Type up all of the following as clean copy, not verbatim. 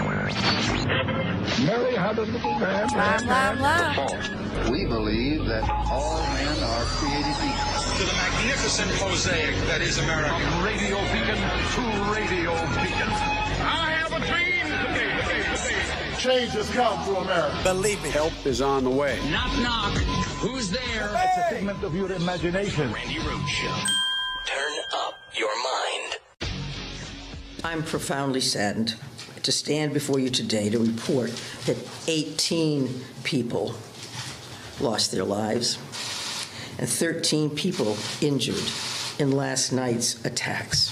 Mary had a little lamb. We believe that all men are created equal. To the magnificent mosaic that is America. From radio beacon to radio beacon. I have a dream today. Change has come to America. Believe me. Help is on the way. Knock, knock. Who's there? It's a figment of your imagination. Randi Rhodes Show. Turn up your mind. I'm profoundly saddened to stand before you today to report that 18 people lost their lives and 13 people injured in last night's attacks.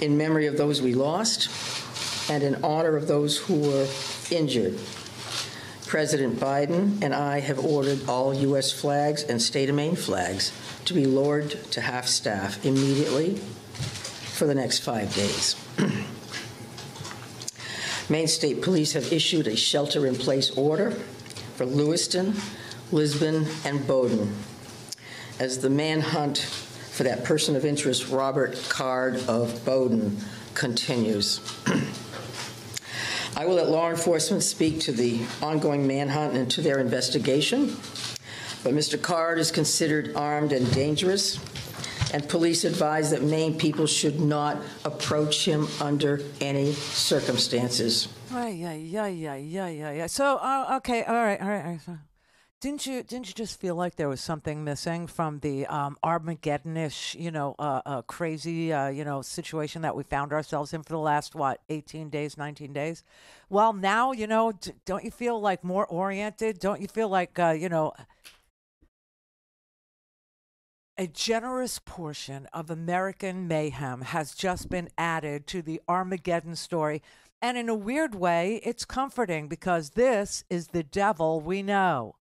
In memory of those we lost and in honor of those who were injured, President Biden and I have ordered all U.S. flags and state of Maine flags to be lowered to half-staff immediately for the next 5 days. Maine State Police have issued a shelter-in-place order for Lewiston, Lisbon, and Bowdoin as the manhunt for that person of interest, Robert Card of Bowdoin, continues. I will let law enforcement speak to the ongoing manhunt and to their investigation, but Mr. Card is considered armed and dangerous, and police advise that Maine people should not approach him under any circumstances. Yeah. So, okay, all right. Didn't you just feel like there was something missing from the Armageddon-ish, crazy, situation that we found ourselves in for the last, 18 days, 19 days? Well, now, don't you feel like more oriented? Don't you feel like, a generous portion of American mayhem has just been added to the Armageddon story. And in a weird way, it's comforting because this is the devil we know.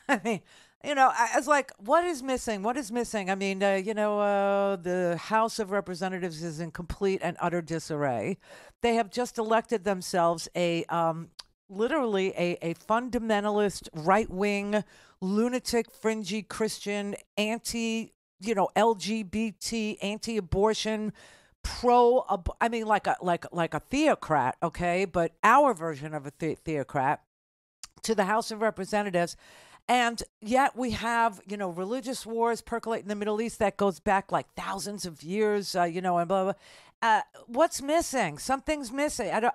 I mean, I was like, what is missing? What is missing? I mean, the House of Representatives is in complete and utter disarray. They have just elected themselves literally a fundamentalist, right-wing, lunatic, fringy Christian, LGBT, anti-abortion, like a theocrat, okay? But our version of a theocrat to the House of Representatives. And yet we have, religious wars percolate in the Middle East that goes back like thousands of years, and blah, blah. What's missing? Something's missing. A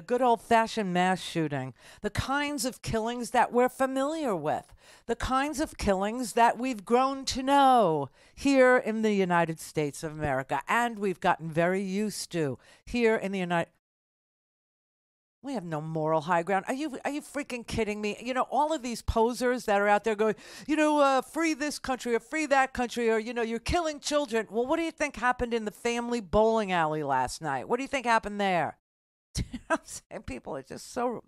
good old-fashioned mass shooting. The kinds of killings that we're familiar with. The kinds of killings that we've grown to know here in the United States of America. And we've gotten very used to here in the United... We have no moral high ground. Are you freaking kidding me? All of these posers that are out there going, free this country or free that country or, you're killing children. Well, what do you think happened in the family bowling alley last night? What do you think happened there? I'm saying? People are just so,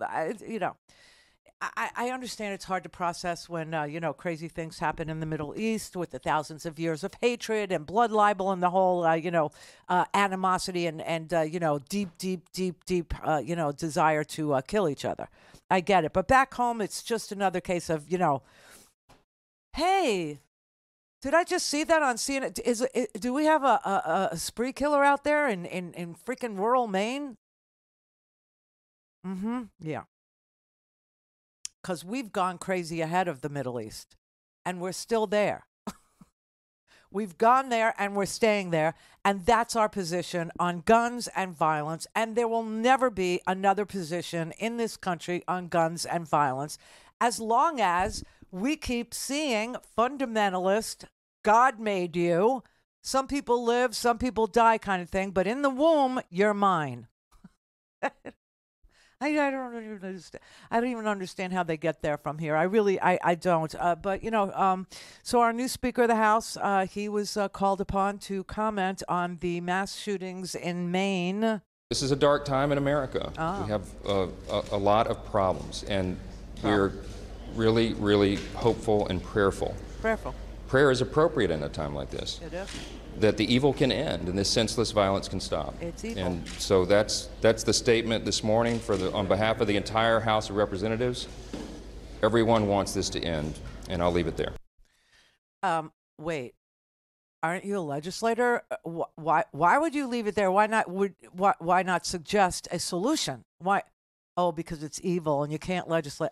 I understand it's hard to process when, crazy things happen in the Middle East with the thousands of years of hatred and blood libel and the whole, animosity and deep, desire to kill each other. I get it. But back home, it's just another case of, hey, did I just see that on CNN? Do we have a spree killer out there in freaking rural Maine? Mm-hmm. Yeah. Because we've gone crazy ahead of the Middle East, and we're still there. We've gone there, and we're staying there, and that's our position on guns and violence, and there will never be another position in this country on guns and violence as long as we keep seeing fundamentalist, God made you, some people live, some people die kind of thing, but in the womb, you're mine. I don't even understand. I don't even understand how they get there from here. I don't. But so our new Speaker of the House, he was called upon to comment on the mass shootings in Maine. This is a dark time in America. Oh. We have a lot of problems, and we're really, really hopeful and prayerful. Prayerful. Prayer is appropriate in a time like this. It is. That the evil can end and this senseless violence can stop. It's evil. And so that's the statement this morning on behalf of the entire House of Representatives. Everyone wants this to end, and I'll leave it there. Wait. aren't you a legislator? Why would you leave it there? Why not suggest a solution? Why? Oh, because it's evil and you can't legislate.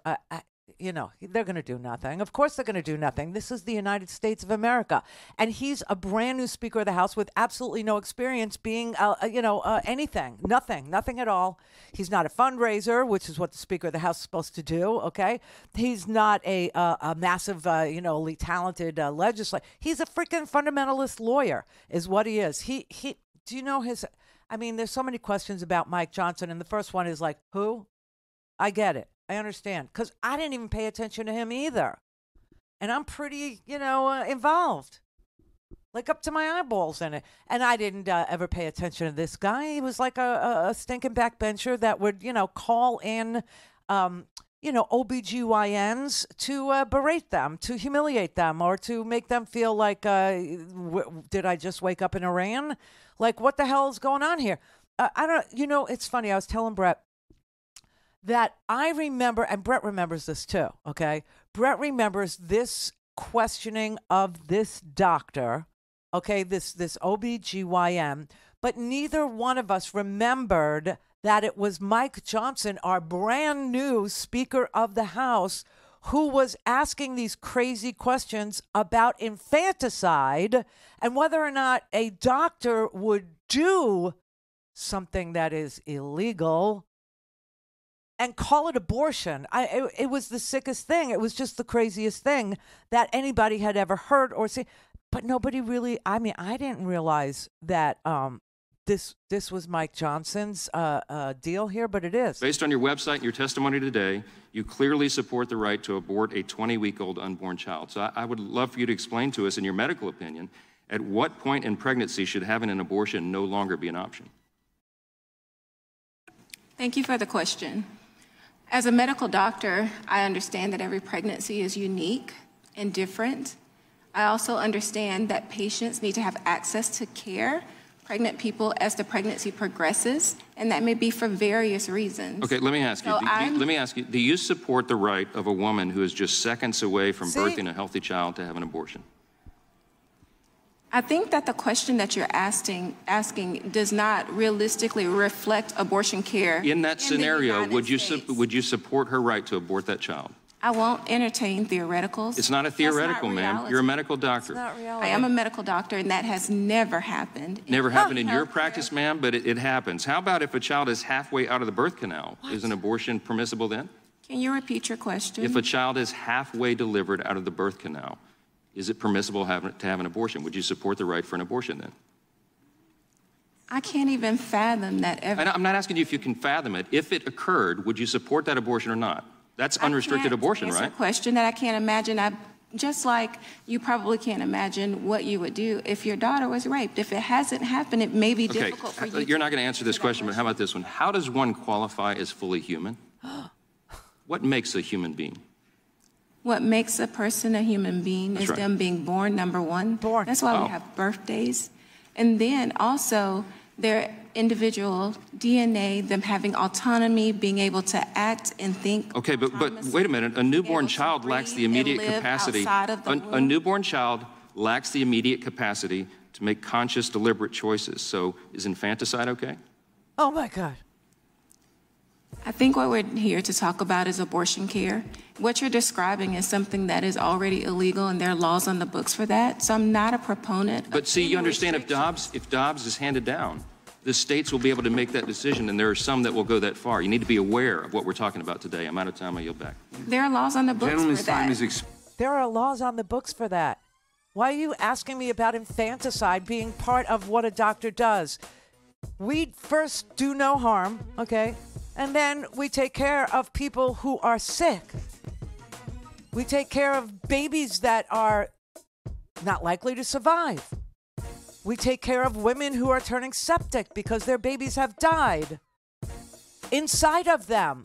They're going to do nothing. Of course they're going to do nothing. This is the United States of America. And he's a brand new Speaker of the House with absolutely no experience being, anything. Nothing at all. He's not a fundraiser, which is what the Speaker of the House is supposed to do, okay? He's not a massive, elite talented legislator. He's a freaking fundamentalist lawyer is what he is. He do you know his, there's so many questions about Mike Johnson, and the first one is like, who? I get it. I understand, because I didn't even pay attention to him either. And I'm pretty, involved, like up to my eyeballs in it. And I didn't ever pay attention to this guy. He was like a stinking backbencher that would, call in, OBGYNs to berate them, to humiliate them, or to make them feel like, did I just wake up in Iran? Like, what the hell is going on here? I don't, it's funny. I was telling Brett that I remember, and Brett remembers this too, okay? Brett remembers this questioning of this doctor, okay, this OBGYN, but neither one of us remembered that it was Mike Johnson, our brand new Speaker of the House, who was asking these crazy questions about infanticide and whether or not a doctor would do something that is illegal and call it abortion. It was the sickest thing. It was just the craziest thing that anybody had ever heard or seen. But nobody really, I didn't realize that this was Mike Johnson's deal here, but it is. Based on your website and your testimony today, you clearly support the right to abort a 20-week-old unborn child. So I would love for you to explain to us, in your medical opinion, at what point in pregnancy should having an abortion no longer be an option? Thank you for the question. As a medical doctor, I understand that every pregnancy is unique and different. I also understand that patients need to have access to care, pregnant people, as the pregnancy progresses, and that may be for various reasons. Okay, let me ask you, do you support the right of a woman who is just seconds away from birthing a healthy child to have an abortion? I think that the question that you're asking does not realistically reflect abortion care. In that scenario, would you support her right to abort that child? I won't entertain theoreticals. It's not a theoretical, ma'am. You're a medical doctor. It's not reality. I am a medical doctor, and that has never happened. Never happened in your practice, ma'am, but it happens. How about if a child is halfway out of the birth canal? Is an abortion permissible then? Can you repeat your question? If a child is halfway delivered out of the birth canal, is it permissible to have an abortion? Would you support the right for an abortion then? I can't even fathom that ever. I'm not asking you if you can fathom it. If it occurred, would you support that abortion or not? That's unrestricted abortion, right? That's a question that I can't imagine. Just like you probably can't imagine what you would do if your daughter was raped. If it hasn't happened, it may be difficult for you. You're not going to answer this question, but how about this one? How does one qualify as fully human? What makes a human being? What makes a person a human being is them being born, number one. Born. That's why we have birthdays. And then also their individual DNA, them having autonomy, being able to act and think. Okay, but wait a minute. A newborn child lacks the immediate capacity. A newborn child lacks the immediate capacity to make conscious, deliberate choices. So is infanticide okay? Oh, my God. I think what we're here to talk about is abortion care. What you're describing is something that is already illegal, and there are laws on the books for that. So I'm not a proponent. But see, you understand, if Dobbs is handed down, the states will be able to make that decision, and there are some that will go that far. You need to be aware of what we're talking about today. I'm out of time. I yield back. There are laws on the books for that. There are laws on the books for that. Why are you asking me about infanticide being part of what a doctor does? We first do no harm, okay? And then we take care of people who are sick. We take care of babies that are not likely to survive. We take care of women who are turning septic because their babies have died inside of them.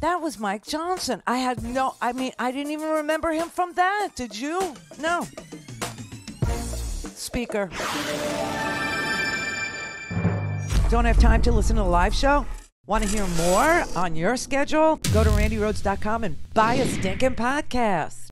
That was Mike Johnson. I didn't even remember him from that. Did you? No. Speaker. Don't have time to listen to the live show? Want to hear more on your schedule? Go to RandiRhodes.com and buy a stinking podcast.